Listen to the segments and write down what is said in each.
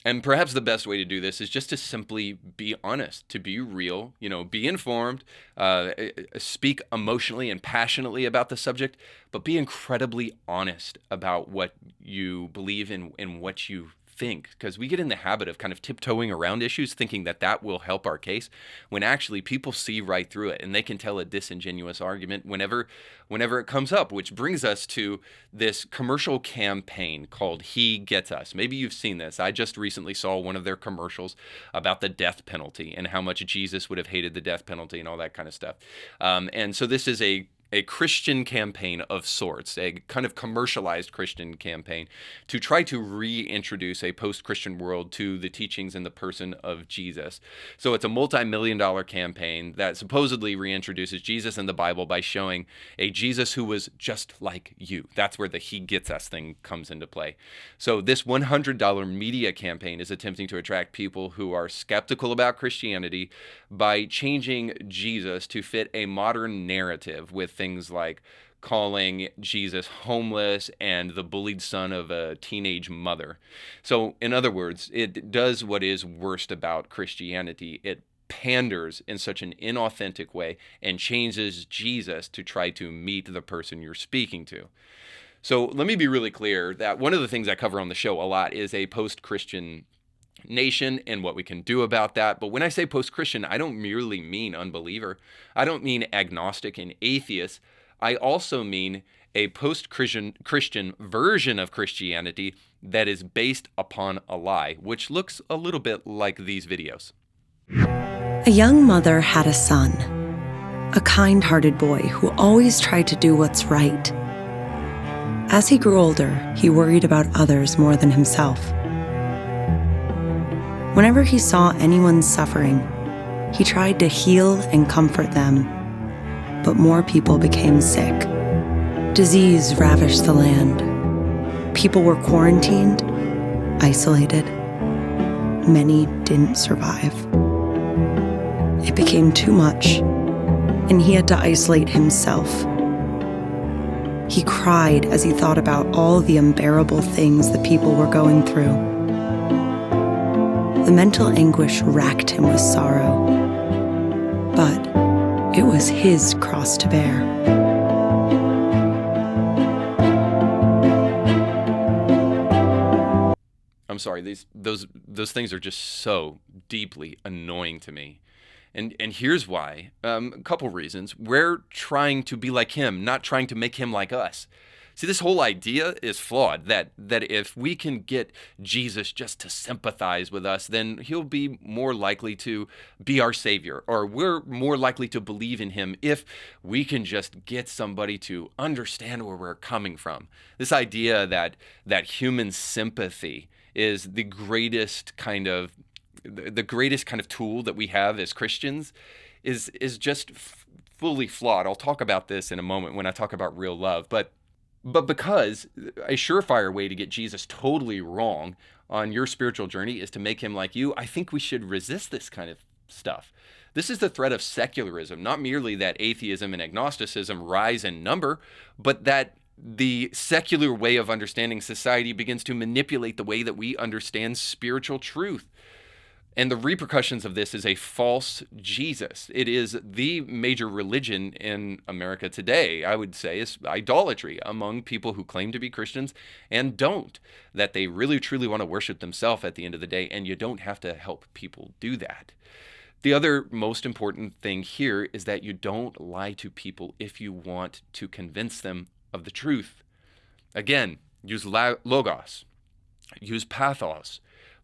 And perhaps the best way to do this is just to simply be honest, to be real, be informed, speak emotionally and passionately about the subject, but be incredibly honest about what you believe in and what you think, because we get in the habit of kind of tiptoeing around issues thinking that that will help our case, when actually people see right through it and they can tell a disingenuous argument whenever it comes up, which brings us to this commercial campaign called He Gets Us. Maybe you've seen this. I just recently saw one of their commercials about the death penalty and how much Jesus would have hated the death penalty and all that kind of stuff. And so this is a Christian campaign of sorts, a kind of commercialized Christian campaign to try to reintroduce a post-Christian world to the teachings and the person of Jesus. So it's a multi-million-dollar campaign that supposedly reintroduces Jesus and the Bible by showing a Jesus who was just like you. That's where the He Gets Us thing comes into play. So this $100 media campaign is attempting to attract people who are skeptical about Christianity by changing Jesus to fit a modern narrative with things like calling Jesus homeless and the bullied son of a teenage mother. So, in other words, it does what is worst about Christianity. It panders in such an inauthentic way and changes Jesus to try to meet the person you're speaking to. So let me be really clear that one of the things I cover on the show a lot is a post-Christian nation and what we can do about that. But when I say post-Christian, I don't merely mean unbeliever. I don't mean agnostic and atheist. I also mean a post-Christian version of Christianity that is based upon a lie, which looks a little bit like these videos. A young mother had a son, a kind-hearted boy who always tried to do what's right. As he grew older, he worried about others more than himself. Whenever he saw anyone suffering, he tried to heal and comfort them, but more people became sick. Disease ravished the land. People were quarantined, isolated. Many didn't survive. It became too much, and he had to isolate himself. He cried as he thought about all the unbearable things the people were going through. The mental anguish racked him with sorrow, but it was his cross to bear. I'm sorry, those things are just so deeply annoying to me. And here's why. A couple reasons. We're trying to be like him, not trying to make him like us. See, this whole idea is flawed, that if we can get Jesus just to sympathize with us, then he'll be more likely to be our savior, or we're more likely to believe in him if we can just get somebody to understand where we're coming from. This idea that human sympathy is the greatest kind of tool that we have as Christians is just fully flawed. I'll talk about this in a moment when I talk about real love, but because a surefire way to get Jesus totally wrong on your spiritual journey is to make him like you, I think we should resist this kind of stuff. This is the threat of secularism, not merely that atheism and agnosticism rise in number, but that the secular way of understanding society begins to manipulate the way that we understand spiritual truth. And the repercussions of this is a false Jesus. It is the major religion in America today, I would say, is idolatry among people who claim to be Christians and don't, that they really truly want to worship themselves at the end of the day, and you don't have to help people do that. The other most important thing here is that you don't lie to people if you want to convince them of the truth. Again, use logos, use pathos.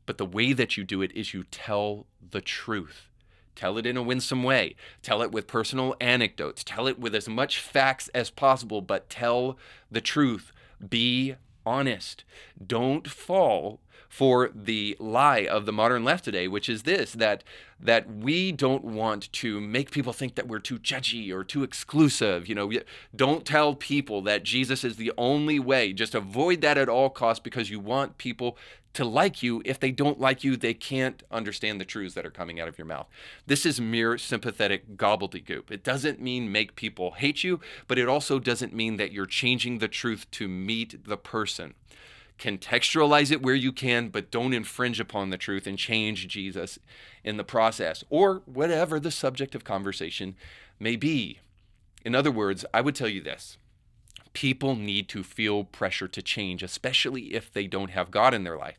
But the way that you do it is you tell the truth. Tell it in a winsome way. Tell it with personal anecdotes. Tell it with as much facts as possible, but tell the truth. Be honest. Don't fall for the lie of the modern left today, which is this, that we don't want to make people think that we're too judgy or too exclusive. Don't tell people that Jesus is the only way. Just avoid that at all costs because you want people to like you. If they don't like you, they can't understand the truths that are coming out of your mouth. This is mere sympathetic gobbledygook. It doesn't mean make people hate you, but it also doesn't mean that you're changing the truth to meet the person. Contextualize it where you can, but don't infringe upon the truth and change Jesus in the process, or whatever the subject of conversation may be. In other words, I would tell you this. People need to feel pressure to change, especially if they don't have God in their life.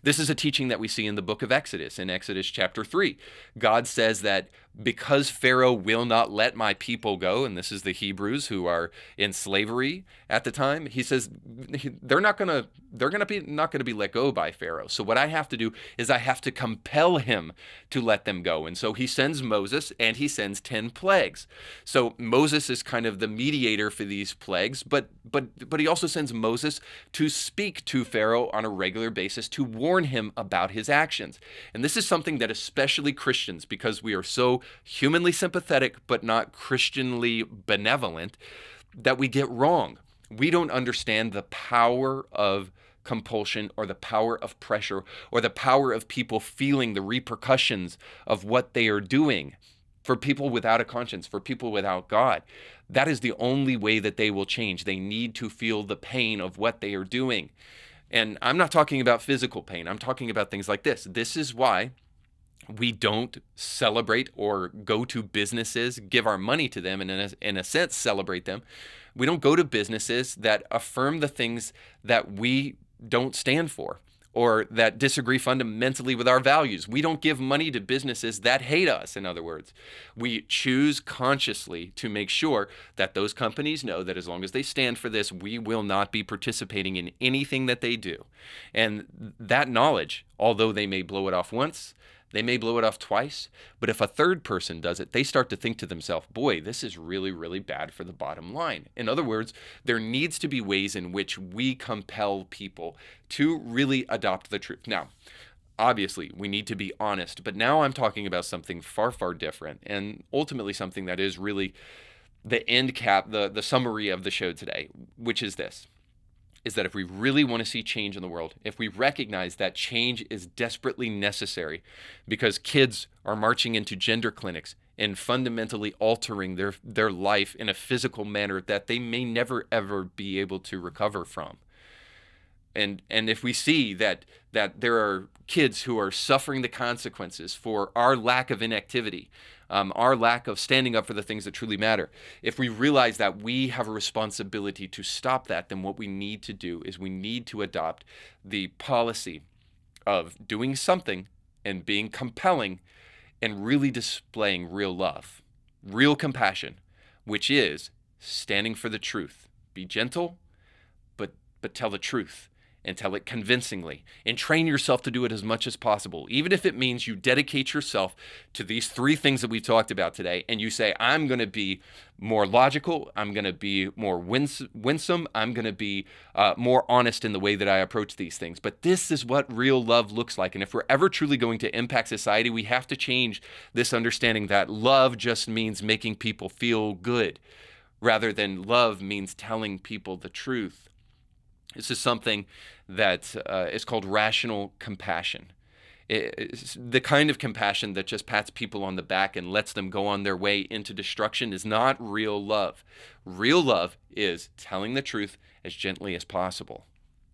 This is a teaching that we see in the book of Exodus. In Exodus chapter 3, God says that because Pharaoh will not let my people go, and this is the Hebrews who are in slavery at the time, he says they're not going to be let go by Pharaoh. So what I have to do is I have to compel him to let them go. And so he sends Moses and he sends 10 plagues. So Moses is kind of the mediator for these plagues, but he also sends Moses to speak to Pharaoh on a regular basis to warn him about his actions. And this is something that especially Christians, because we are so humanly sympathetic but not Christianly benevolent, that we get wrong. We don't understand the power of compulsion or the power of pressure or the power of people feeling the repercussions of what they are doing. For people without a conscience, for people without God, that is the only way that they will change. They need to feel the pain of what they are doing. And I'm not talking about physical pain. I'm talking about things like this. This is why we don't celebrate or go to businesses, give our money to them, and in a sense, celebrate them. We don't go to businesses that affirm the things that we don't stand for or that disagree fundamentally with our values. We don't give money to businesses that hate us, in other words. We choose consciously to make sure that those companies know that as long as they stand for this, we will not be participating in anything that they do. And that knowledge, although they may blow it off once, they may blow it off twice, but if a third person does it, they start to think to themselves, boy, this is really, really bad for the bottom line. In other words, there needs to be ways in which we compel people to really adopt the truth. Now, obviously, we need to be honest, but now I'm talking about something far, far different, and ultimately something that is really the end cap, the summary of the show today, which is this. Is that if we really want to see change in the world, if we recognize that change is desperately necessary because kids are marching into gender clinics and fundamentally altering their life in a physical manner that they may never, ever be able to recover from. And if we see that there are kids who are suffering the consequences for our lack of inactivity, our lack of standing up for the things that truly matter, if we realize that we have a responsibility to stop that, then what we need to do is we need to adopt the policy of doing something and being compelling and really displaying real love, real compassion, which is standing for the truth. Be gentle, but tell the truth. And tell it convincingly, and train yourself to do it as much as possible, even if it means you dedicate yourself to these 3 things that we've talked about today, and you say, I'm going to be more logical, I'm going to be more winsome, I'm going to be more honest in the way that I approach these things. But this is what real love looks like, and if we're ever truly going to impact society, we have to change this understanding that love just means making people feel good, rather than love means telling people the truth. This is something that is called rational compassion. It's the kind of compassion that just pats people on the back and lets them go on their way into destruction is not real love. Real love is telling the truth as gently as possible.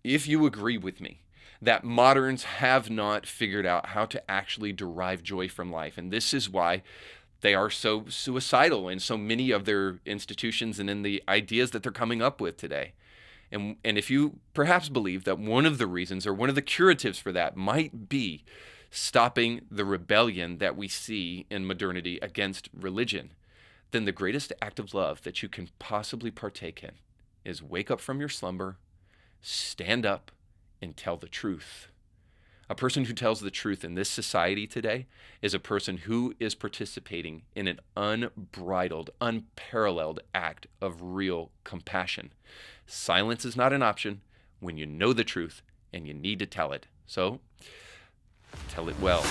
If you agree with me that moderns have not figured out how to actually derive joy from life, and this is why they are so suicidal in so many of their institutions and in the ideas that they're coming up with today. And if you perhaps believe that one of the reasons or one of the curatives for that might be stopping the rebellion that we see in modernity against religion, then the greatest act of love that you can possibly partake in is wake up from your slumber, stand up, and tell the truth. A person who tells the truth in this society today is a person who is participating in an unbridled, unparalleled act of real compassion. Silence is not an option when you know the truth and you need to tell it. So, tell it well.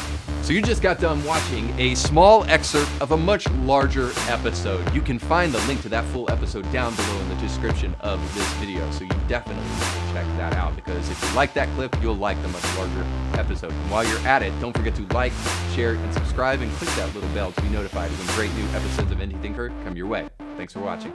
So you just got done watching a small excerpt of a much larger episode. You can find the link to that full episode down below in the description of this video. So you definitely need to check that out, because if you like that clip, you'll like the much larger episode. And while you're at it, don't forget to like, share, and subscribe, and click that little bell to be notified when great new episodes of Indie Thinker come your way. Thanks for watching.